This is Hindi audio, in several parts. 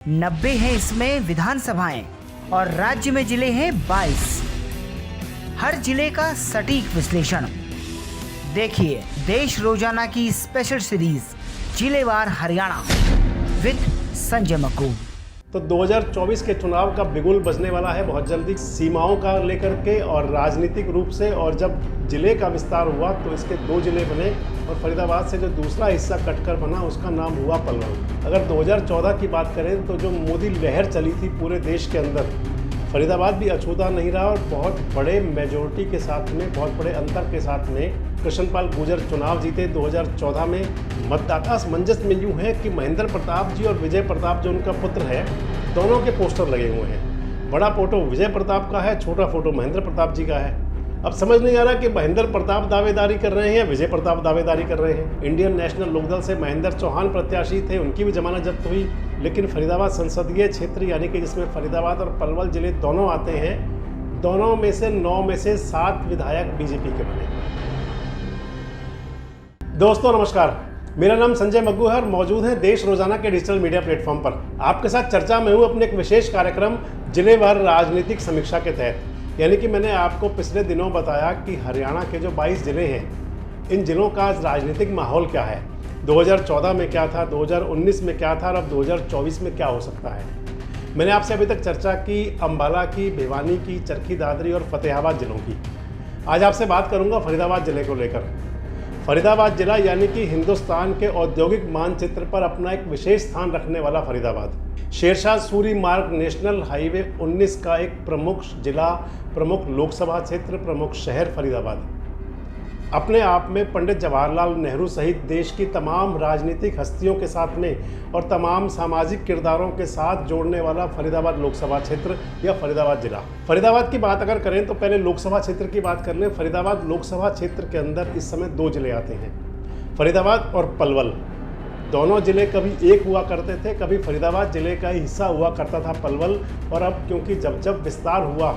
90 हैं इसमें विधानसभाएं और राज्य में जिले हैं 22। हर जिले का सटीक विश्लेषण देखिए देश रोजाना की स्पेशल सीरीज जिलेवार हरियाणा विद संजय मक्कू। तो 2024 के चुनाव का बिगुल बजने वाला है बहुत जल्दी, सीमाओं का लेकर के और राजनीतिक रूप से। और जब जिले का विस्तार हुआ तो इसके 2 जिले बने और फरीदाबाद से जो दूसरा हिस्सा कटकर बना उसका नाम हुआ पलवल। अगर 2014 की बात करें तो जो मोदी लहर चली थी पूरे देश के अंदर, फरीदाबाद भी अछूता नहीं रहा और बहुत बड़े मेजोरिटी के साथ में, बहुत बड़े अंतर के साथ में कृष्णपाल गुर्जर चुनाव जीते 2014 में। मतदाता असमंजस में यूँ है कि महेंद्र प्रताप जी और विजय प्रताप जो उनका पुत्र है, दोनों के पोस्टर लगे हुए हैं। बड़ा फोटो विजय प्रताप का है, छोटा फोटो महेंद्र प्रताप जी का है। अब समझ नहीं आ रहा कि महेंद्र प्रताप दावेदारी कर रहे हैं या विजय प्रताप दावेदारी कर रहे हैं। इंडियन नेशनल लोकदल से महेंद्र चौहान प्रत्याशी थे, उनकी भी जमानत जब्त हुई। लेकिन फरीदाबाद संसदीय क्षेत्र यानी कि जिसमें फरीदाबाद और पलवल जिले दोनों आते हैं, दोनों में से 9 में से 7 विधायक बीजेपी के बने। दोस्तों नमस्कार, मेरा नाम संजय मक्कू है और मौजूद है देश रोजाना के डिजिटल मीडिया प्लेटफॉर्म पर। आपके साथ चर्चा में हूँ अपने एक विशेष कार्यक्रम जिलेवार राजनीतिक समीक्षा के तहत। यानी कि मैंने आपको पिछले दिनों बताया कि हरियाणा के जो 22 जिले हैं, इन जिलों का राजनीतिक माहौल क्या है, 2014 में क्या था, 2019 में क्या था और अब 2024 में क्या हो सकता है। मैंने आपसे अभी तक चर्चा की अम्बाला की, भिवानी की, चरखी दादरी और फतेहाबाद जिलों की। आज आपसे बात करूंगा फरीदाबाद जिले को लेकर। फरीदाबाद जिला यानी कि हिंदुस्तान के औद्योगिक मानचित्र पर अपना एक विशेष स्थान रखने वाला फरीदाबाद, शेरशाह सूरी मार्ग, नेशनल हाईवे 19 का एक प्रमुख जिला, प्रमुख लोकसभा क्षेत्र, प्रमुख शहर फरीदाबाद। अपने आप में पंडित जवाहरलाल नेहरू सहित देश की तमाम राजनीतिक हस्तियों के साथ में और तमाम सामाजिक किरदारों के साथ जोड़ने वाला फरीदाबाद लोकसभा क्षेत्र या फरीदाबाद जिला। फरीदाबाद की बात अगर करें तो पहले लोकसभा क्षेत्र की बात कर लें। फरीदाबाद लोकसभा क्षेत्र के अंदर इस समय 2 जिले आते हैं, फरीदाबाद और पलवल। दोनों जिले कभी एक हुआ करते थे, कभी फरीदाबाद जिले का ही हिस्सा हुआ करता था पलवल। और अब क्योंकि जब जब विस्तार हुआ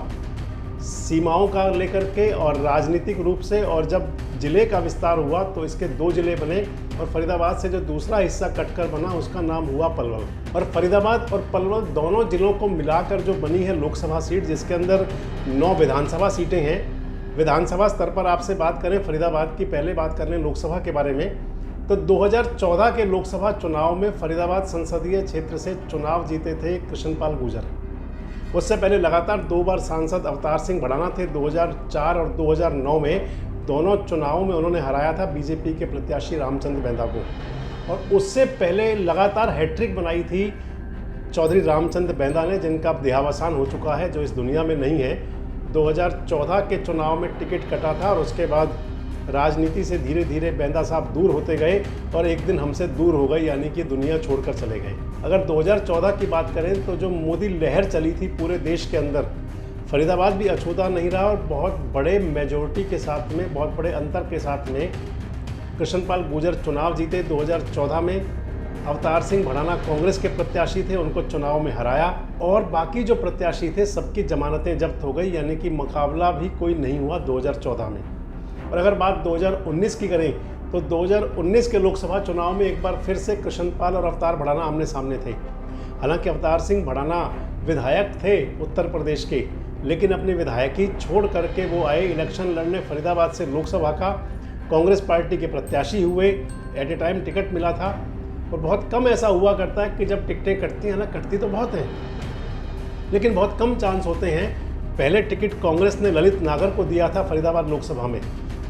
सीमाओं का लेकर के और राजनीतिक रूप से, और जब जिले का विस्तार हुआ तो इसके 2 जिले बने और फरीदाबाद से जो दूसरा हिस्सा कटकर बना उसका नाम हुआ पलवल। और फरीदाबाद और पलवल दोनों जिलों को मिलाकर जो बनी है लोकसभा सीट, जिसके अंदर 9 विधानसभा सीटें हैं। विधानसभा स्तर पर आपसे बात करें फरीदाबाद की, पहले बात कर लें लोकसभा के बारे में, तो 2014 के लोकसभा चुनाव में फरीदाबाद संसदीय क्षेत्र से चुनाव जीते थे कृष्णपाल गुर्जर। उससे पहले लगातार 2 बार सांसद अवतार सिंह भड़ाना थे, 2004 और 2009 में दोनों चुनावों में उन्होंने हराया था बीजेपी के प्रत्याशी रामचंद्र बैदा को। और उससे पहले लगातार हैट्रिक बनाई थी चौधरी रामचंद्र बैदा ने, जिनका अब देहावसान हो चुका है, जो इस दुनिया में नहीं है। 2014 के चुनाव में टिकट कटा था और उसके बाद राजनीति से धीरे धीरे बैदा साहब दूर होते गए और एक दिन हमसे दूर हो गए, यानी कि दुनिया छोड़कर चले गए। अगर 2014 की बात करें तो जो मोदी लहर चली थी पूरे देश के अंदर, फरीदाबाद भी अछूता नहीं रहा और बहुत बड़े मेजोरिटी के साथ में, बहुत बड़े अंतर के साथ में कृष्णपाल गुर्जर चुनाव जीते 2014 में। अवतार सिंह भड़ाना कांग्रेस के प्रत्याशी थे, उनको चुनाव में हराया और बाकी जो प्रत्याशी थे सबकी जमानतें जब्त हो गई, यानी कि मुकाबला भी कोई नहीं हुआ 2014 में। और अगर बात 2019 की करें तो 2019 के लोकसभा चुनाव में एक बार फिर से कृष्णपाल और अवतार भड़ाना आमने सामने थे। हालांकि अवतार सिंह भड़ाना विधायक थे उत्तर प्रदेश के, लेकिन अपनी विधायकी छोड़ करके वो आए इलेक्शन लड़ने फरीदाबाद से लोकसभा का। कांग्रेस पार्टी के प्रत्याशी हुए, एट ए टाइम टिकट मिला था। और बहुत कम ऐसा हुआ करता है कि जब टिकटें कटती हैं ना, कटती तो बहुत हैं लेकिन बहुत कम चांस होते हैं। पहले टिकट कांग्रेस ने ललित नागर को दिया था फरीदाबाद लोकसभा में।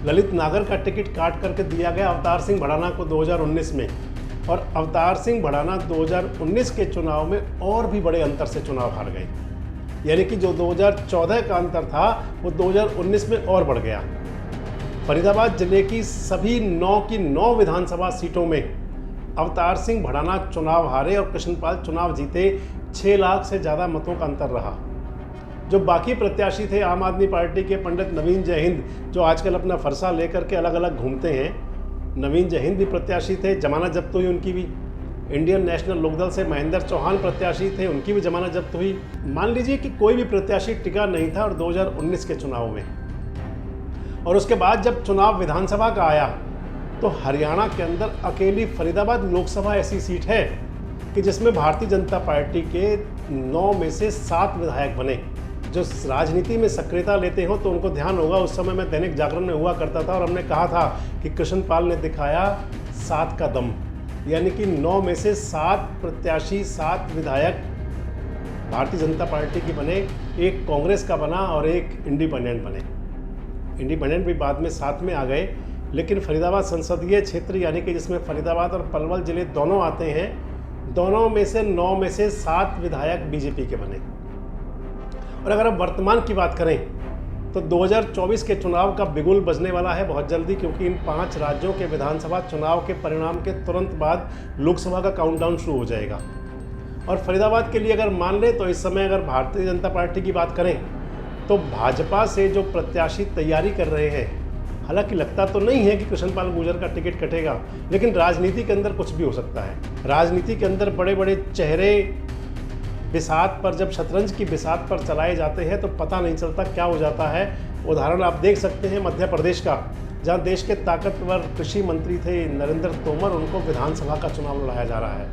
ललित नागर का टिकट काट करके दिया गया अवतार सिंह भड़ाना को 2019 में। और अवतार सिंह भड़ाना 2019 के चुनाव में और भी बड़े अंतर से चुनाव हार गए, यानी कि जो 2014 का अंतर था वो 2019 में और बढ़ गया। फरीदाबाद जिले की सभी 9 की 9 विधानसभा सीटों में अवतार सिंह भड़ाना चुनाव हारे और कृष्णपाल चुनाव जीते। 6 लाख से ज़्यादा मतों का अंतर रहा। जो बाकी प्रत्याशी थे आम आदमी पार्टी के पंडित नवीन जयहिंद, जो आजकल अपना फरसा लेकर के अलग अलग घूमते हैं, नवीन जयहिंद भी प्रत्याशी थे, जमानत जब्त हुई उनकी भी। इंडियन नेशनल लोकदल से महेंद्र चौहान प्रत्याशी थे, उनकी भी जमानत जब्त हुई। मान लीजिए कि कोई भी प्रत्याशी टिका नहीं था और 2019 के चुनाव में। और उसके बाद जब चुनाव विधानसभा का आया तो हरियाणा के अंदर अकेली फरीदाबाद लोकसभा ऐसी सीट है कि जिसमें भारतीय जनता पार्टी के 9 में से 7 विधायक बने। जो राजनीति में सक्रियता लेते हो तो उनको ध्यान होगा, उस समय मैं दैनिक जागरण में हुआ करता था और हमने कहा था कि कृष्णपाल ने दिखाया 7 का दम, यानी कि 9 में से 7 प्रत्याशी, 7 विधायक भारतीय जनता पार्टी के बने, एक कांग्रेस का बना और एक इंडिपेंडेंट बने। इंडिपेंडेंट भी बाद में साथ में आ गए, लेकिन फरीदाबाद संसदीय क्षेत्र यानी कि जिसमें फरीदाबाद और पलवल जिले दोनों आते हैं, दोनों में से 9 में से 7 विधायक बीजेपी के बने। और अगर अब वर्तमान की बात करें तो 2024 के चुनाव का बिगुल बजने वाला है बहुत जल्दी, क्योंकि इन 5 राज्यों के विधानसभा चुनाव के परिणाम के तुरंत बाद लोकसभा का काउंटडाउन शुरू हो जाएगा। और फरीदाबाद के लिए अगर मान लें तो इस समय अगर भारतीय जनता पार्टी की बात करें तो भाजपा से जो प्रत्याशी तैयारी कर रहे हैं, हालांकि लगता तो नहीं है कि कृष्णपाल गुर्जर का टिकट कटेगा, लेकिन राजनीति के अंदर कुछ भी हो सकता है। राजनीति के अंदर बड़े बड़े चेहरे बिसात पर, जब शतरंज की बिसात पर चलाए जाते हैं तो पता नहीं चलता क्या हो जाता है। उदाहरण आप देख सकते हैं मध्य प्रदेश का, जहां देश के ताकतवर कृषि मंत्री थे नरेंद्र तोमर, उनको विधानसभा का चुनाव लड़ाया जा रहा है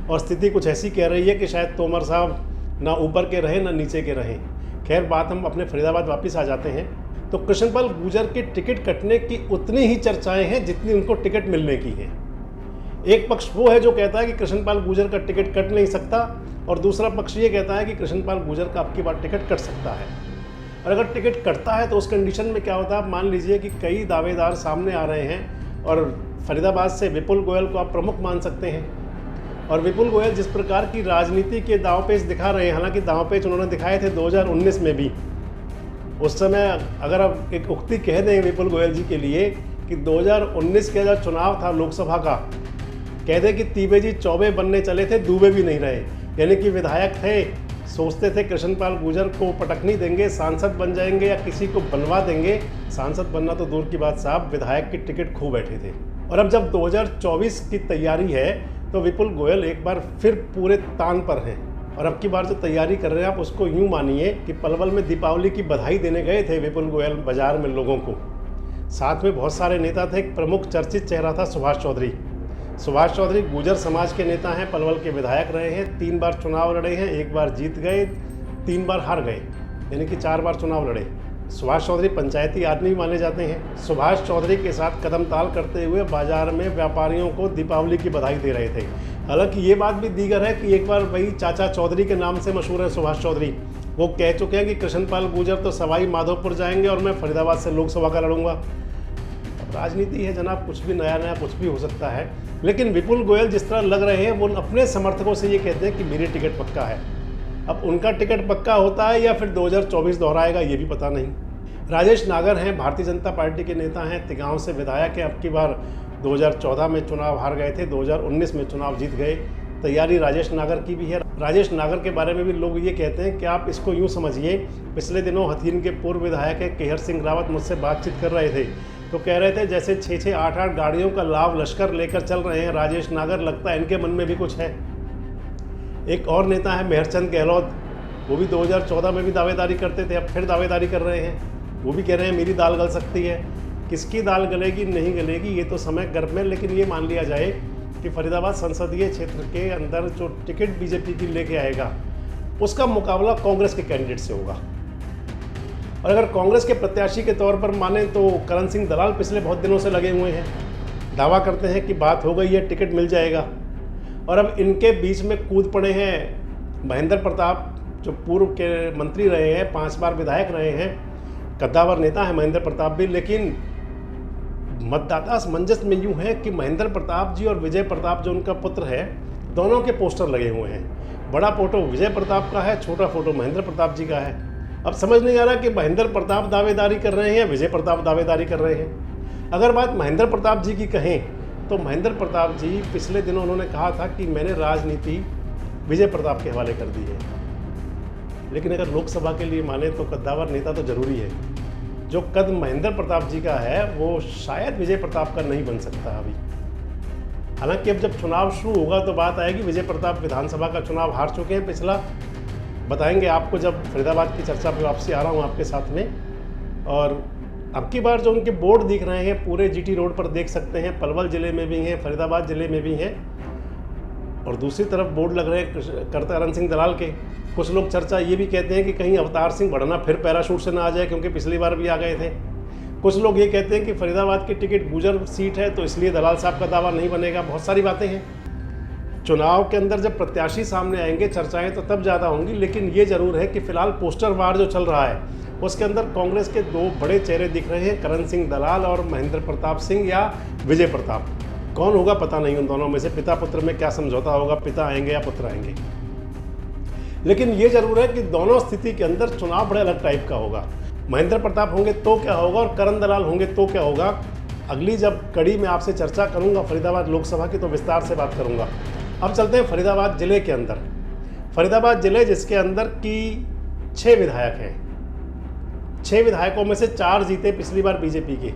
और स्थिति कुछ ऐसी कह रही है कि शायद तोमर साहब ना ऊपर के रहें ना नीचे के रहें। खैर, बात हम अपने फरीदाबाद वापस आ जाते हैं तो कृष्णपाल गुर्जर के टिकट कटने की उतनी ही चर्चाएं हैं जितनी उनको टिकट मिलने की है। एक पक्ष वो है जो कहता है कि कृष्णपाल गुर्जर का टिकट कट नहीं सकता और दूसरा पक्ष ये कहता है कि कृष्णपाल गुर्जर का अब की बार टिकट कट सकता है। और अगर टिकट कटता है तो उस कंडीशन में क्या होता है, आप मान लीजिए कि कई दावेदार सामने आ रहे हैं और फरीदाबाद से विपुल गोयल को आप प्रमुख मान सकते हैं। और विपुल गोयल जिस प्रकार की राजनीति के दांवपेच दिखा रहे हैं, हालांकि दांवपेच उन्होंने दिखाए थे 2019 में भी। उस समय अगर आप एक उक्ति कह दें विपुल गोयल जी के लिए कि 2019 का जो चुनाव था लोकसभा का, कह दें कि तीबे जी चौबे बनने चले थे, दूबे भी नहीं रहे, यानी कि विधायक थे, सोचते थे कृष्णपाल गुर्जर को पटकनी देंगे, सांसद बन जाएंगे या किसी को बनवा देंगे। सांसद बनना तो दूर की बात साहब, विधायक की टिकट खो बैठे थे। और अब जब 2024 की तैयारी है तो विपुल गोयल एक बार फिर पूरे तान पर हैं। और अब की बार जो तैयारी कर रहे हैं आप उसको यूँ मानिए कि पलवल में दीपावली की बधाई देने गए थे विपुल गोयल बाजार में लोगों को। साथ में बहुत सारे नेता थे, एक प्रमुख चर्चित चेहरा था सुभाष चौधरी। सुभाष चौधरी गुर्जर समाज के नेता हैं, पलवल के विधायक रहे हैं, 3 बार चुनाव लड़े हैं, 1 बार जीत गए, 3 बार हार गए, यानी कि 4 बार चुनाव लड़े। सुभाष चौधरी पंचायती आदमी माने जाते हैं। सुभाष चौधरी के साथ कदम ताल करते हुए बाजार में व्यापारियों को दीपावली की बधाई दे रहे थे। हालांकि ये बात भी दीगर है कि एक बार वही चाचा चौधरी के नाम से मशहूर है सुभाष चौधरी, वो कह चुके हैं कि कृष्णपाल गुर्जर तो सवाई माधोपुर जाएंगे और मैं फरीदाबाद से लोकसभा का लड़ूंगा। राजनीति है जनाब, कुछ भी नया नया कुछ भी हो सकता है। लेकिन विपुल गोयल जिस तरह लग रहे हैं वो अपने समर्थकों से ये कहते हैं कि मेरी टिकट पक्का है। अब उनका टिकट पक्का होता है या फिर 2024 दोहराएगा ये भी पता नहीं। राजेश नागर हैं, भारतीय जनता पार्टी के नेता हैं, तिगांव से विधायक हैं, अब की बार 2014 में चुनाव हार गए थे, 2019 में चुनाव जीत गए। तैयारी राजेश नागर की भी है। राजेश नागर के बारे में भी लोग ये कहते हैं कि आप इसको यूँ समझिए, पिछले दिनों हथीन के पूर्व विधायक है केहर सिंह रावत मुझसे बातचीत कर रहे थे तो कह रहे थे जैसे 6-6, 8-8 गाड़ियों का लाभ लश्कर लेकर चल रहे हैं राजेश नागर, लगता है इनके मन में भी कुछ है। एक और नेता है मेहरचंद गहलोत, वो भी 2014 में भी दावेदारी करते थे, अब फिर दावेदारी कर रहे हैं। वो भी कह रहे हैं मेरी दाल गल सकती है। किसकी दाल गलेगी नहीं गलेगी ये तो समय गर्भ में, लेकिन ये मान लिया जाए कि फरीदाबाद संसदीय क्षेत्र के अंदर जो टिकट बीजेपी की लेके आएगा उसका मुकाबला कांग्रेस के कैंडिडेट से होगा। और अगर कांग्रेस के प्रत्याशी के तौर पर माने तो करण सिंह दलाल पिछले बहुत दिनों से लगे हुए हैं, दावा करते हैं कि बात हो गई है, टिकट मिल जाएगा। और अब इनके बीच में कूद पड़े हैं महेंद्र प्रताप, जो पूर्व के मंत्री रहे हैं, 5 बार विधायक रहे हैं, कद्दावर नेता है महेंद्र प्रताप भी। लेकिन मतदाता असमंजस में यूँ है कि महेंद्र प्रताप जी और विजय प्रताप जो उनका पुत्र है, दोनों के पोस्टर लगे हुए हैं। बड़ा फोटो विजय प्रताप का है, छोटा फोटो महेंद्र प्रताप जी का है। अब समझ नहीं आ रहा कि महेंद्र प्रताप दावेदारी कर रहे हैं या विजय प्रताप दावेदारी कर रहे हैं। अगर बात महेंद्र प्रताप जी की कहें तो महेंद्र प्रताप जी पिछले दिनों उन्होंने कहा था कि मैंने राजनीति विजय प्रताप के हवाले कर दी है। लेकिन अगर लोकसभा के लिए माने तो कद्दावर नेता तो जरूरी है। जो कद महेंद्र प्रताप जी का है वो शायद विजय प्रताप का नहीं बन सकता अभी। हालांकि अब जब चुनाव शुरू होगा तो बात आएगी, विजय प्रताप विधानसभा का चुनाव हार चुके हैं पिछला, बताएंगे आपको जब फरीदाबाद की चर्चा पे वापसी आ रहा हूँ आपके साथ में। और अब की बार जो उनके बोर्ड दिख रहे हैं पूरे जीटी रोड पर देख सकते हैं, पलवल ज़िले में भी हैं, फरीदाबाद ज़िले में भी हैं। और दूसरी तरफ बोर्ड लग रहे हैं करतारन सिंह दलाल के। कुछ लोग चर्चा ये भी कहते हैं कि कहीं अवतार सिंह बढ़ना फिर पैराशूट से ना आ जाए, क्योंकि पिछली बार भी आ गए थे। कुछ लोग ये कहते हैं कि फरीदाबाद की टिकट गुजर सीट है तो इसलिए दलाल साहब का दावा नहीं बनेगा। बहुत सारी बातें हैं। चुनाव के अंदर जब प्रत्याशी सामने आएंगे चर्चाएं तो तब ज़्यादा होंगी, लेकिन ये ज़रूर है कि फिलहाल पोस्टर वार जो चल रहा है उसके अंदर कांग्रेस के दो बड़े चेहरे दिख रहे हैं, करण सिंह दलाल और महेंद्र प्रताप सिंह या विजय प्रताप। कौन होगा पता नहीं उन दोनों में से, पिता पुत्र में क्या समझौता होगा, पिता आएंगे या पुत्र आएंगे। लेकिन ये जरूर है कि दोनों स्थिति के अंदर चुनाव बड़े अलग टाइप का होगा। महेंद्र प्रताप होंगे तो क्या होगा और करण दलाल होंगे तो क्या होगा, अगली जब कड़ी में आपसे चर्चा करूंगा फरीदाबाद लोकसभा की तो विस्तार से बात करूंगा। अब चलते हैं फरीदाबाद जिले के अंदर। फरीदाबाद जिले जिसके अंदर की 6 विधायक हैं, 6 विधायकों में से 4 जीते पिछली बार बीजेपी के।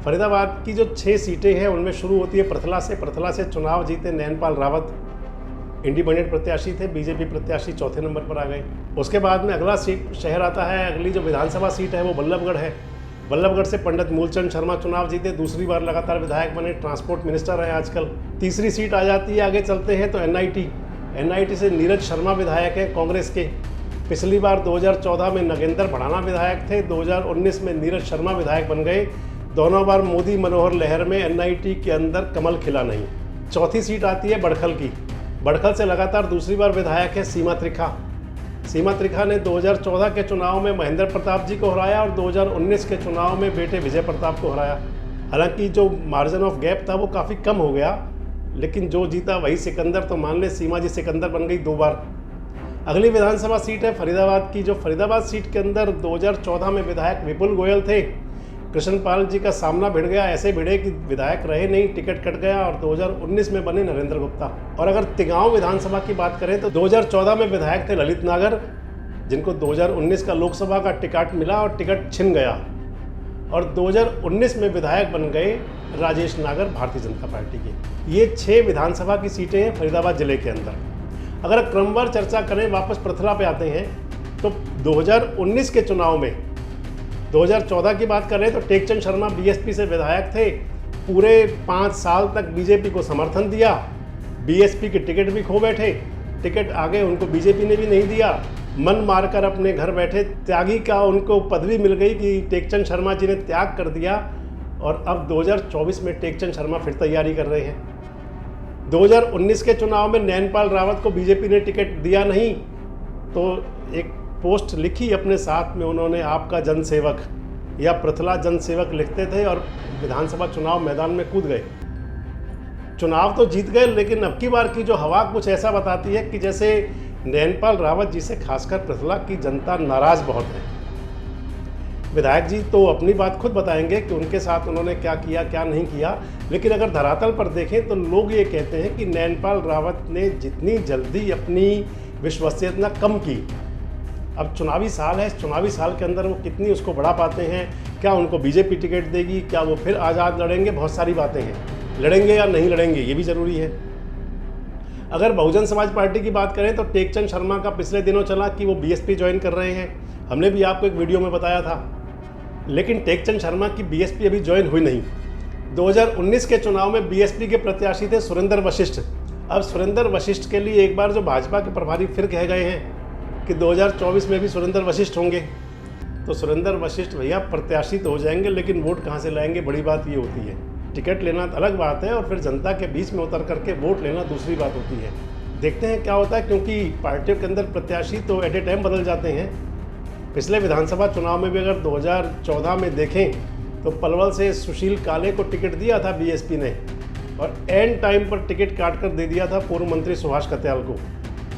फरीदाबाद की जो 6 सीटें हैं उनमें शुरू होती है प्रथला से। प्रथला से चुनाव जीते नैनपाल रावत, इंडिपेंडेंट प्रत्याशी थे, बीजेपी प्रत्याशी चौथे नंबर पर आ गए। उसके बाद में अगला शहर आता है, अगली जो विधानसभा सीट है वो बल्लभगढ़ है। बल्लभगढ़ से पंडित मूलचंद शर्मा चुनाव जीते, दूसरी बार लगातार विधायक बने, ट्रांसपोर्ट मिनिस्टर हैं आजकल। तीसरी सीट आ जाती है, आगे चलते हैं तो एनआईटी से नीरज शर्मा विधायक है कांग्रेस के। पिछली बार 2014 में नगेंद्र भड़ाना विधायक थे, 2019 में नीरज शर्मा विधायक बन गए। दोनों बार मोदी मनोहर लहर में एनआईटी के अंदर कमल खिला नहीं। चौथी सीट आती है बड़खल की। बड़खल से लगातार दूसरी बार विधायक है सीमा त्रिखा। सीमा त्रिखा ने 2014 के चुनाव में महेंद्र प्रताप जी को हराया और 2019 के चुनाव में बेटे विजय प्रताप को हराया। हालांकि जो मार्जिन ऑफ गैप था वो काफ़ी कम हो गया, लेकिन जो जीता वही सिकंदर, तो मान ले सीमा जी सिकंदर बन गई 2 बार। अगली विधानसभा सीट है फरीदाबाद की। जो फरीदाबाद सीट के अंदर 2014 में विधायक विपुल गोयल थे, कृष्णपाल जी का सामना भिड़ गया, ऐसे भिड़े कि विधायक रहे नहीं, टिकट कट गया और 2019 में बने नरेंद्र गुप्ता। और अगर तिगांव विधानसभा की बात करें तो 2014 में विधायक थे ललित नागर, जिनको 2019 का लोकसभा का टिकट मिला और टिकट छिन गया, और 2019 में विधायक बन गए राजेश नागर भारतीय जनता पार्टी के। ये 6 विधानसभा की सीटें हैं फरीदाबाद जिले के अंदर। अगर क्रमवार चर्चा करें, वापस प्रथला पे आते हैं, तो 2019 के चुनाव में 2014 की बात करें तो टेकचंद शर्मा बीएसपी से विधायक थे, पूरे 5 साल तक बीजेपी को समर्थन दिया, बीएसपी के टिकट भी खो बैठे, टिकट आगे उनको बीजेपी ने भी नहीं दिया, मन मारकर अपने घर बैठे, त्यागी का उनको पदवी मिल गई कि टेकचंद शर्मा जी ने त्याग कर दिया। और अब 2024 में टेकचंद शर्मा फिर तैयारी कर रहे हैं। 2019 के चुनाव में नैनपाल रावत को बीजेपी ने टिकट दिया नहीं, तो एक पोस्ट लिखी अपने साथ में उन्होंने, आपका जनसेवक या प्रथला जनसेवक लिखते थे, और विधानसभा चुनाव मैदान में कूद गए। चुनाव तो जीत गए, लेकिन अब की बार की जो हवा कुछ ऐसा बताती है कि जैसे नैनपाल रावत जी से खासकर प्रथला की जनता नाराज बहुत है। विधायक जी तो अपनी बात खुद बताएंगे कि उनके साथ उन्होंने क्या किया क्या नहीं किया, लेकिन अगर धरातल पर देखें तो लोग ये कहते हैं कि नैनपाल रावत ने जितनी जल्दी अपनी विश्वसनीयता कम की, अब चुनावी साल है, इस चुनावी साल के अंदर वो कितनी उसको बढ़ा पाते हैं, क्या उनको बीजेपी टिकट देगी, क्या वो फिर आज़ाद लड़ेंगे, बहुत सारी बातें हैं। लड़ेंगे या नहीं लड़ेंगे ये भी ज़रूरी है। अगर बहुजन समाज पार्टी की बात करें तो टेकचंद शर्मा का पिछले दिनों चला कि वो बीएसपी ज्वाइन कर रहे हैं, हमने भी आपको एक वीडियो में बताया था, लेकिन टेकचंद शर्मा की बीएसपी अभी ज्वाइन हुई नहीं। 2019 के चुनाव में बीएसपी के प्रत्याशी थे सुरेंद्र वशिष्ठ। अब सुरेंद्र वशिष्ठ के लिए एक बार जो भाजपा के प्रभारी फिर कह गए हैं कि 2024 में भी सुरेंद्र वशिष्ठ होंगे, तो सुरेंद्र वशिष्ठ भैया प्रत्याशी तो हो जाएंगे, लेकिन वोट कहाँ से लाएंगे, बड़ी बात ये होती है। टिकट लेना अलग बात है और फिर जनता के बीच में उतर करके वोट लेना दूसरी बात होती है। देखते हैं क्या होता है, क्योंकि पार्टियों के अंदर प्रत्याशी तो एट ए टाइम बदल जाते हैं। पिछले विधानसभा चुनाव में भी अगर 2014 में देखें तो पलवल से सुशील काले को टिकट दिया था बीएसपी ने, और एंड टाइम पर टिकट काट कर दे दिया था पूर्व मंत्री सुभाष कत्याल को।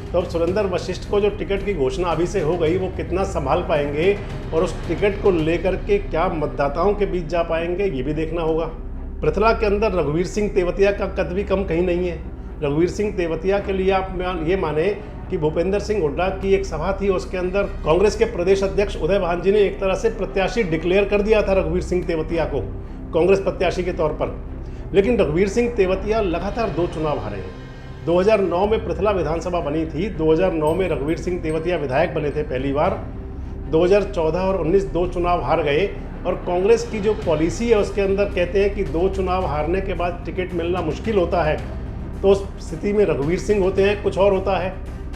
तो अब सुरेंद्र वशिष्ठ को जो टिकट की घोषणा अभी से हो गई, वो कितना संभाल पाएंगे और उस टिकट को लेकर के क्या मतदाताओं के बीच जा पाएंगे, ये भी देखना होगा। प्रथला के अंदर रघुवीर सिंह तेवतिया का कद भी कम कहीं नहीं है। रघुवीर सिंह तेवतिया के लिए आप ये माने कि भूपेंद्र सिंह हुड्डा की एक सभा थी, उसके अंदर कांग्रेस के प्रदेश अध्यक्ष उदय भान जी ने एक तरह से प्रत्याशी डिक्लेयर कर दिया था रघुवीर सिंह तेवतिया को कांग्रेस प्रत्याशी के तौर पर। लेकिन रघुवीर सिंह तेवतिया लगातार 2 चुनाव हारे हैं। 2009 में प्रथला विधानसभा बनी थी, 2009 में रघुवीर सिंह तेवतिया विधायक बने थे पहली बार, 2014 और 19 2 चुनाव हार गए। और कांग्रेस की जो पॉलिसी है उसके अंदर कहते हैं कि 2 चुनाव हारने के बाद टिकट मिलना मुश्किल होता है, तो उस स्थिति में रघुवीर सिंह होते हैं, कुछ और होता है।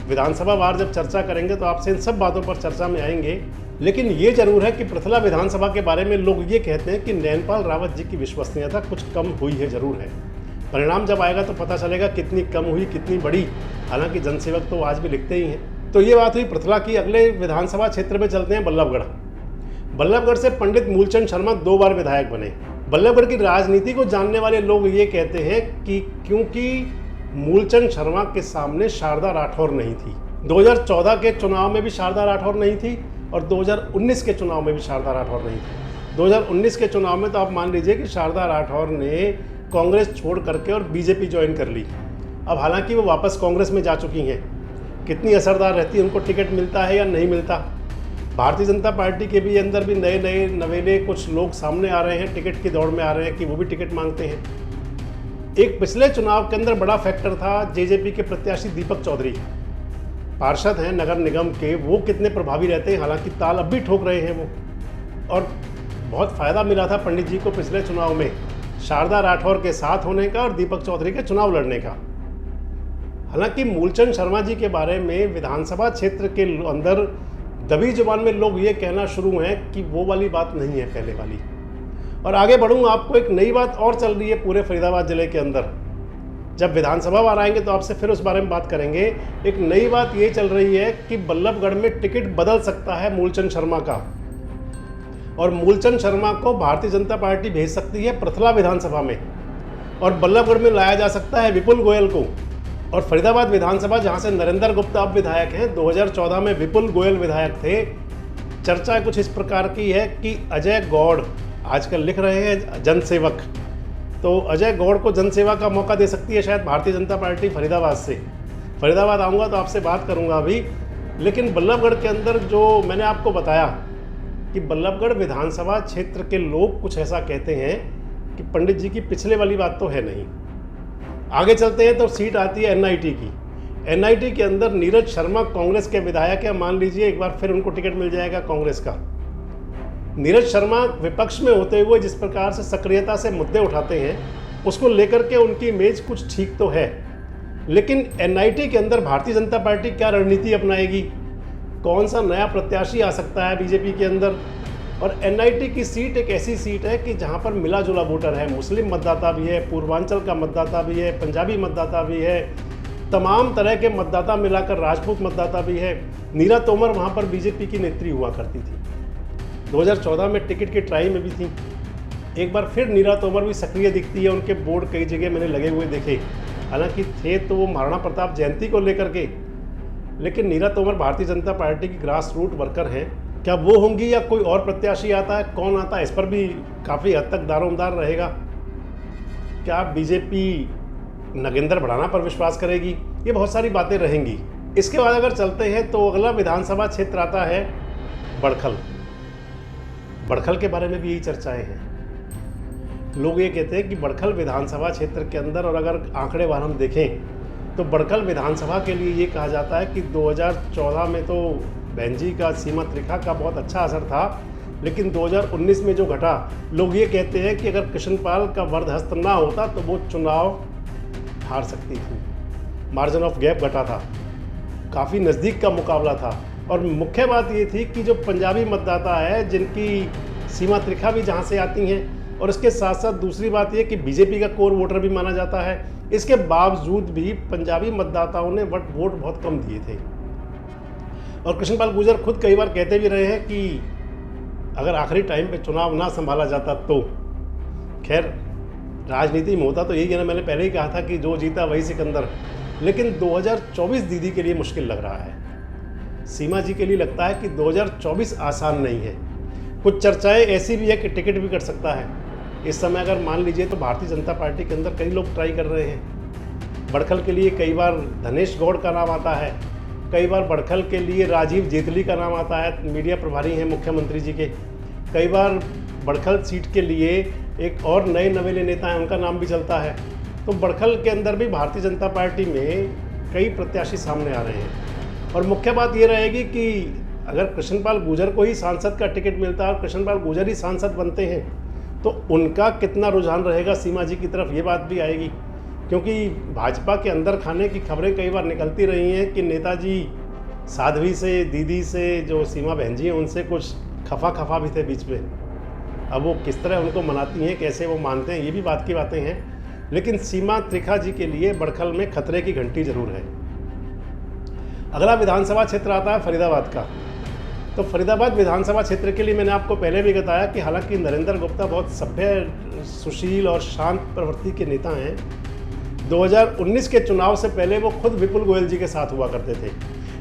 विधानसभा वार जब चर्चा करेंगे तो आपसे इन सब बातों पर चर्चा में आएंगे। लेकिन ये जरूर है कि पृथला विधानसभा के बारे में लोग ये कहते हैं कि नैनपाल रावत जी की विश्वसनीयता कुछ कम हुई है, जरूर है। परिणाम जब आएगा तो पता चलेगा कितनी कम हुई, कितनी बड़ी। हालांकि जनसेवक तो आज भी लिखते ही हैं। तो ये बात हुई पृथला की। अगले विधानसभा क्षेत्र में चलते हैं बल्लभगढ़। बल्लभगढ़ से पंडित मूलचंद शर्मा 2 बार विधायक बने। बल्लभगढ़ की राजनीति को जानने वाले लोग ये कहते हैं कि क्योंकि मूलचंद शर्मा के सामने शारदा राठौर नहीं थी। 2014 के चुनाव में भी शारदा राठौर नहीं थी और 2019 के चुनाव में भी शारदा राठौर नहीं थी। 2019 के चुनाव में तो आप मान लीजिए कि शारदा राठौर ने कांग्रेस छोड़ करके और बीजेपी ज्वाइन कर ली। अब हालांकि वो वापस कांग्रेस में जा चुकी हैं। कितनी असरदार रहती है, उनको टिकट मिलता है या नहीं मिलता। भारतीय जनता पार्टी के भी अंदर भी नए नवेले कुछ लोग सामने आ रहे हैं, टिकट की दौड़ में आ रहे हैं कि वो भी टिकट मांगते हैं। एक पिछले चुनाव के अंदर बड़ा फैक्टर था जेजेपी के प्रत्याशी दीपक चौधरी, पार्षद हैं नगर निगम के। वो कितने प्रभावी रहते हैं, हालांकि ताल अब भी ठोक रहे हैं वो। और बहुत फ़ायदा मिला था पंडित जी को पिछले चुनाव में शारदा राठौर के साथ होने का और दीपक चौधरी के चुनाव लड़ने का। हालांकि मूलचंद शर्मा जी के बारे में विधानसभा क्षेत्र के अंदर दबी जुबान में लोग ये कहना शुरू हैं कि वो वाली बात नहीं है पहले वाली। और आगे बढ़ूँ, आपको एक नई बात और चल रही है पूरे फरीदाबाद जिले के अंदर। जब विधानसभा वार आएंगे तो आपसे फिर उस बारे में बात करेंगे। एक नई बात ये चल रही है कि बल्लभगढ़ में टिकट बदल सकता है मूलचंद शर्मा का, और मूलचंद शर्मा को भारतीय जनता पार्टी भेज सकती है पृथला विधानसभा में, और बल्लभगढ़ में लाया जा सकता है विपुल गोयल को। और फरीदाबाद विधानसभा जहां से नरेंद्र गुप्ता अब विधायक हैं, 2014 में विपुल गोयल विधायक थे। चर्चा कुछ इस प्रकार की है कि अजय गौड़ आजकल लिख रहे हैं जनसेवक, तो अजय गौड़ को जनसेवा का मौका दे सकती है शायद भारतीय जनता पार्टी फरीदाबाद से। फरीदाबाद आऊँगा तो आपसे बात करूँगा अभी। लेकिन बल्लभगढ़ के अंदर जो मैंने आपको बताया कि बल्लभगढ़ विधानसभा क्षेत्र के लोग कुछ ऐसा कहते हैं कि पंडित जी की पिछले वाली बात तो है नहीं। आगे चलते हैं तो सीट आती है एनआईटी की। एनआईटी के अंदर नीरज शर्मा कांग्रेस के विधायक है। मान लीजिए एक बार फिर उनको टिकट मिल जाएगा कांग्रेस का। नीरज शर्मा विपक्ष में होते हुए जिस प्रकार से सक्रियता से मुद्दे उठाते हैं, उसको लेकर के उनकी इमेज कुछ ठीक तो है। लेकिन एनआईटी के अंदर भारतीय जनता पार्टी क्या रणनीति अपनाएगी, कौन सा नया प्रत्याशी आ सकता है बीजेपी के अंदर। और एनआईटी की सीट एक ऐसी सीट है कि जहां पर मिला जुला वोटर है, मुस्लिम मतदाता भी है, पूर्वांचल का मतदाता भी है, पंजाबी मतदाता भी है, तमाम तरह के मतदाता मिलाकर राजपूत मतदाता भी है। नीरा तोमर वहां पर बीजेपी की नेत्री हुआ करती थी, 2014 में टिकट की ट्राई में भी थी। एक बार फिर नीरा तोमर भी सक्रिय दिखती है, उनके बोर्ड कई जगह मैंने लगे हुए देखे। हालांकि थे तो वो महाराणा प्रताप जयंती को लेकर के, लेकिन नीरा तोमर भारतीय जनता पार्टी की ग्रास रूट वर्कर हैं। क्या वो होंगी या कोई और प्रत्याशी आता है, कौन आता है, इस पर भी काफ़ी हद तक दारोमदार रहेगा। क्या बीजेपी नगेंद्र भड़ाना पर विश्वास करेगी, ये बहुत सारी बातें रहेंगी। इसके बाद अगर चलते हैं तो अगला विधानसभा क्षेत्र आता है बड़खल। बड़खल के बारे में भी यही चर्चाएं हैं। लोग ये कहते हैं कि बड़खल विधानसभा क्षेत्र के अंदर, और अगर आंकड़ेवार हम देखें तो बड़खल विधानसभा के लिए ये कहा जाता है कि 2014 में तो बहन जी का सीमा त्रिखा का बहुत अच्छा असर था, लेकिन 2019 में जो घटा, लोग ये कहते हैं कि अगर कृष्णपाल का वरदहस्त ना होता तो वो चुनाव हार सकती थी। मार्जिन ऑफ गैप घटा था, काफ़ी नज़दीक का मुकाबला था। और मुख्य बात ये थी कि जो पंजाबी मतदाता है, जिनकी सीमा त्रिखा भी जहाँ से आती हैं, और इसके साथ साथ दूसरी बात ये कि बीजेपी का कोर वोटर भी माना जाता है, इसके बावजूद भी पंजाबी मतदाताओं ने वोट बहुत कम दिए थे। और कृष्णपाल गुर्जर खुद कई बार कहते भी रहे हैं कि अगर आखिरी टाइम पे चुनाव ना संभाला जाता तो, खैर राजनीति में होता तो यही है ना, मैंने पहले ही कहा था कि जो जीता वही सिकंदर। लेकिन 2024 दीदी के लिए मुश्किल लग रहा है, सीमा जी के लिए लगता है कि 2024 आसान नहीं है। कुछ चर्चाएं ऐसी भी है कि टिकट भी कट सकता है इस समय। अगर मान लीजिए तो भारतीय जनता पार्टी के अंदर कई लोग ट्राई कर रहे हैं। बड़खल के लिए कई बार धनेश गौड़ का नाम आता है, कई बार बड़खल के लिए राजीव जेतली का नाम आता है, मीडिया प्रभारी हैं मुख्यमंत्री जी के। कई बार बड़खल सीट के लिए एक और नए नवेले नेता हैं, उनका नाम भी चलता है। तो बड़खल के अंदर भी भारतीय जनता पार्टी में कई प्रत्याशी सामने आ रहे हैं। और मुख्य बात ये रहेगी कि अगर कृष्णपाल गुर्जर को ही सांसद का टिकट मिलता है और कृष्णपाल गुर्जर ही सांसद बनते हैं तो उनका कितना रुझान रहेगा सीमा जी की तरफ, ये बात भी आएगी। क्योंकि भाजपा के अंदर खाने की खबरें कई बार निकलती रही हैं कि नेताजी साध्वी से, दीदी से, जो सीमा बहन जी हैं, उनसे कुछ खफा भी थे बीच में। अब वो किस तरह उनको मनाती हैं, कैसे वो मानते हैं, ये भी बात की बातें हैं। लेकिन सीमा त्रिखा जी के लिए बड़खल में खतरे की घंटी जरूर है। अगला विधानसभा क्षेत्र आता है फरीदाबाद का। तो फरीदाबाद विधानसभा क्षेत्र के लिए मैंने आपको पहले भी बताया कि हालांकि नरेंद्र गुप्ता बहुत सभ्य, सुशील और शांत प्रवृत्ति के नेता हैं। 2019 के चुनाव से पहले वो खुद विपुल गोयल जी के साथ हुआ करते थे।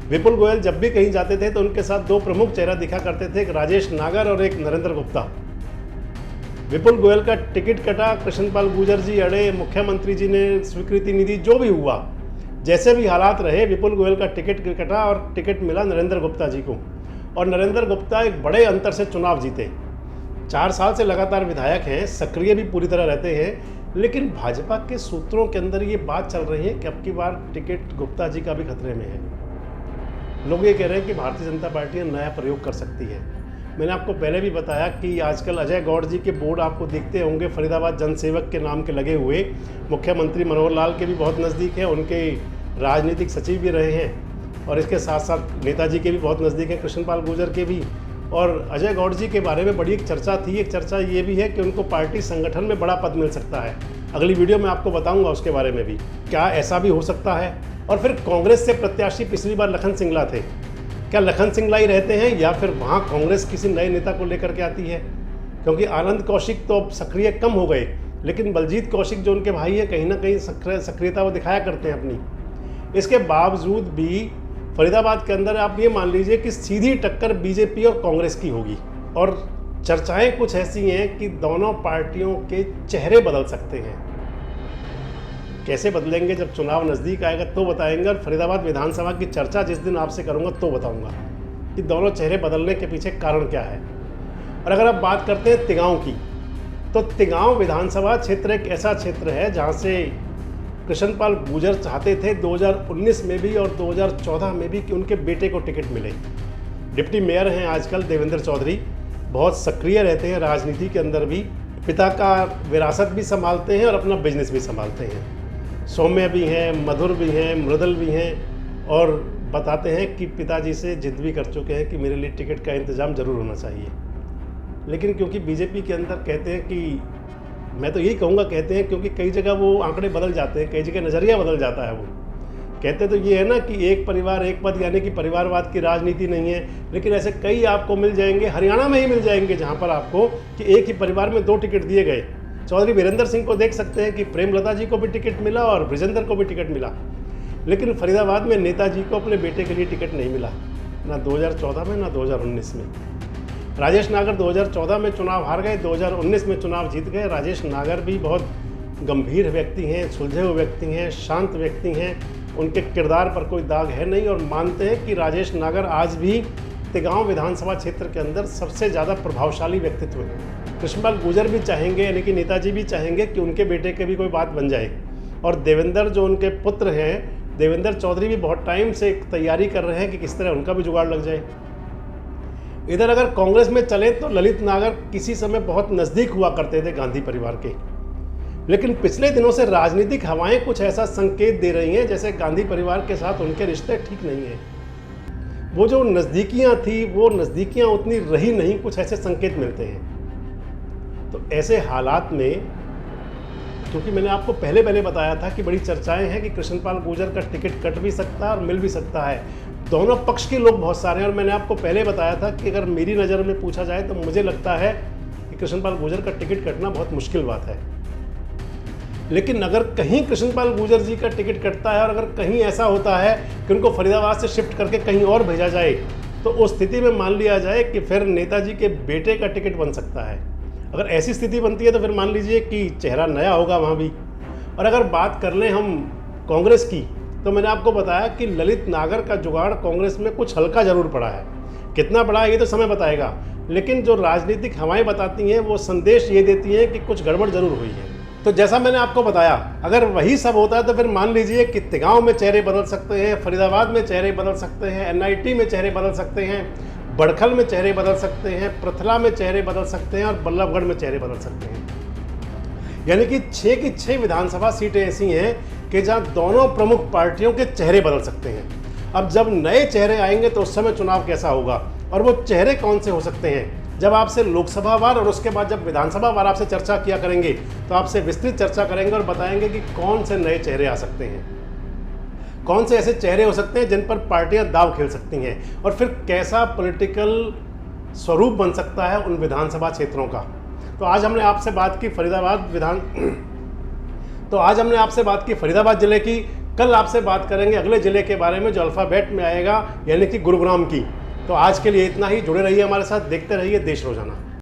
विपुल गोयल जब भी कहीं जाते थे तो उनके साथ दो प्रमुख चेहरा दिखा करते थे, एक राजेश नागर और एक नरेंद्र गुप्ता। विपुल गोयल का टिकट कटा, कृष्णपाल गुर्जर जी अड़े, मुख्यमंत्री जी ने स्वीकृति नहीं दी, जो भी हुआ, जैसे भी हालात रहे, विपुल गोयल का टिकट कटा और टिकट मिला नरेंद्र गुप्ता जी को। और नरेंद्र गुप्ता एक बड़े अंतर से चुनाव जीते। 4 साल से लगातार विधायक हैं, सक्रिय भी पूरी तरह रहते हैं। लेकिन भाजपा के सूत्रों के अंदर ये बात चल रही है कि अब की बार टिकट गुप्ता जी का भी खतरे में है। लोग ये कह रहे हैं कि भारतीय जनता पार्टी नया प्रयोग कर सकती है। मैंने आपको पहले भी बताया कि आजकल अजय गौड़ जी के बोर्ड आपको दिखते होंगे फरीदाबाद जनसेवक के नाम के लगे हुए। मुख्यमंत्री मनोहर लाल के भी बहुत नज़दीक है, उनके राजनीतिक सचिव भी रहे हैं, और इसके साथ साथ नेताजी के भी बहुत नज़दीक है, कृष्णपाल गुर्जर के भी। और अजय गौड़ जी के बारे में बड़ी एक चर्चा थी। एक चर्चा ये भी है कि उनको पार्टी संगठन में बड़ा पद मिल सकता है। अगली वीडियो में आपको बताऊंगा उसके बारे में भी, क्या ऐसा भी हो सकता है। और फिर कांग्रेस से प्रत्याशी पिछली बार लखन सिंगला थे, क्या लखन सिंगला ही रहते हैं या फिर वहाँ कांग्रेस किसी नए नेता को लेकर के आती है? क्योंकि आनंद कौशिक तो अब सक्रिय कम हो गए, लेकिन बलजीत कौशिक जो उनके भाई है, कहीं ना कहीं सक्रियता वो दिखाया करते हैं अपनी। इसके बावजूद भी फरीदाबाद के अंदर आप ये मान लीजिए कि सीधी टक्कर बीजेपी और कांग्रेस की होगी। और चर्चाएं कुछ ऐसी हैं कि दोनों पार्टियों के चेहरे बदल सकते हैं। कैसे बदलेंगे जब चुनाव नज़दीक आएगा तो बताएंगे, और फरीदाबाद विधानसभा की चर्चा जिस दिन आपसे करूंगा तो बताऊंगा कि दोनों चेहरे बदलने के पीछे कारण क्या है। और अगर आप बात करते हैं तिगांव की, तो तिगांव विधानसभा क्षेत्र एक ऐसा क्षेत्र है जहाँ से कृष्णपाल गुर्जर चाहते थे 2019 में भी और 2014 में भी कि उनके बेटे को टिकट मिले। डिप्टी मेयर हैं आजकल देवेंद्र चौधरी, बहुत सक्रिय रहते हैं राजनीति के अंदर भी, पिता का विरासत भी संभालते हैं और अपना बिजनेस भी संभालते हैं। सौम्य भी हैं, मधुर भी हैं, मृदुल भी हैं, और बताते हैं कि पिताजी से जिद भी कर चुके हैं कि मेरे लिए टिकट का इंतज़ाम ज़रूर होना चाहिए। लेकिन क्योंकि बीजेपी के अंदर कहते हैं कि, मैं तो यही कहूँगा कहते हैं, क्योंकि कई जगह वो आंकड़े बदल जाते हैं, कई जगह नज़रिया बदल जाता है। वो कहते तो ये है ना कि एक परिवार एक पद, यानी कि परिवारवाद की राजनीति नहीं है। लेकिन ऐसे कई आपको मिल जाएंगे, हरियाणा में ही मिल जाएंगे, जहाँ पर आपको कि एक ही परिवार में 2 टिकट दिए गए। चौधरी वीरेंद्र सिंह को देख सकते हैं कि प्रेमलता जी को भी टिकट मिला और ब्रिजेंद्र को भी टिकट मिला। लेकिन फरीदाबाद में नेताजी को अपने बेटे के लिए टिकट नहीं मिला, ना 2014 में ना 2019 में। राजेश नागर 2014 में चुनाव हार गए, 2019 में चुनाव जीत गए। राजेश नागर भी बहुत गंभीर व्यक्ति हैं, सुलझे हुए व्यक्ति हैं, शांत व्यक्ति हैं, उनके किरदार पर कोई दाग है नहीं, और मानते हैं कि राजेश नागर आज भी तिगांव विधानसभा क्षेत्र के अंदर सबसे ज़्यादा प्रभावशाली व्यक्तित्व है। कृष्णपाल गुर्जर भी चाहेंगे, यानी कि नेताजी भी चाहेंगे कि उनके बेटे के भी कोई बात बन जाए। और देवेंद्र जो उनके पुत्र हैं, देवेंद्र चौधरी भी बहुत टाइम से तैयारी कर रहे हैं कि किस तरह उनका भी जुगाड़ लग जाए। इधर अगर कांग्रेस में चले तो ललित नागर किसी समय बहुत नज़दीक हुआ करते थे गांधी परिवार के, लेकिन पिछले दिनों से राजनीतिक हवाएं कुछ ऐसा संकेत दे रही हैं जैसे गांधी परिवार के साथ उनके रिश्ते ठीक नहीं हैं। वो जो नज़दीकियां थी वो नज़दीकियां उतनी रही नहीं, कुछ ऐसे संकेत मिलते हैं। तो ऐसे हालात में, क्योंकि मैंने आपको पहले बताया था कि बड़ी चर्चाएं हैं कि कृष्णपाल गुर्जर का टिकट कट भी सकता है और मिल भी सकता है, दोनों पक्ष के लोग बहुत सारे हैं। और मैंने आपको पहले बताया था कि अगर मेरी नज़र में पूछा जाए तो मुझे लगता है कि कृष्णपाल गुर्जर का टिकट कटना बहुत मुश्किल बात है। लेकिन अगर कहीं कृष्णपाल गुर्जर जी का टिकट कटता है और अगर कहीं ऐसा होता है कि उनको फरीदाबाद से शिफ्ट करके कहीं और भेजा जाए, तो उस स्थिति में मान लिया जाए कि फिर नेताजी के बेटे का टिकट बन सकता है। अगर ऐसी स्थिति बनती है तो फिर मान लीजिए कि चेहरा नया होगा वहाँ भी। और अगर बात कर लें हम कांग्रेस की, तो मैंने आपको बताया कि ललित नागर का जुगाड़ कांग्रेस में कुछ हल्का जरूर पड़ा है, कितना बड़ा है ये तो समय बताएगा। लेकिन जो राजनीतिक हवाएं बताती हैं वो संदेश ये देती हैं कि कुछ गड़बड़ जरूर हुई है। तो जैसा मैंने आपको बताया, अगर वही सब होता है तो फिर मान लीजिए कि तिगांव में चेहरे बदल सकते हैं, फरीदाबाद में चेहरे बदल सकते हैं, NIT में चेहरे बदल सकते हैं, बड़खल में चेहरे बदल सकते हैं, पृथला में चेहरे बदल सकते हैं और बल्लभगढ़ में चेहरे बदल सकते हैं। यानी कि 6 की 6 विधानसभा सीटें ऐसी हैं कि जहां दोनों प्रमुख पार्टियों के चेहरे बदल सकते हैं। अब जब नए चेहरे आएंगे तो उस समय चुनाव कैसा होगा और वो चेहरे कौन से हो सकते हैं, जब आपसे लोकसभा वार और उसके बाद जब विधानसभा वार आपसे चर्चा किया करेंगे तो आपसे विस्तृत चर्चा करेंगे और बताएंगे कि कौन से नए चेहरे आ सकते हैं, कौन से ऐसे चेहरे हो सकते हैं जिन पर पार्टियां दांव खेल सकती हैं और फिर कैसा पॉलिटिकल स्वरूप बन सकता है उन विधानसभा क्षेत्रों का। तो आज हमने आपसे बात की फरीदाबाद जिले की। कल आपसे बात करेंगे अगले जिले के बारे में जो अल्फ़ाबेट में आएगा, यानी कि गुरुग्राम की। तो आज के लिए इतना ही। जुड़े रहिए हमारे साथ, देखते रहिए देश रोजाना।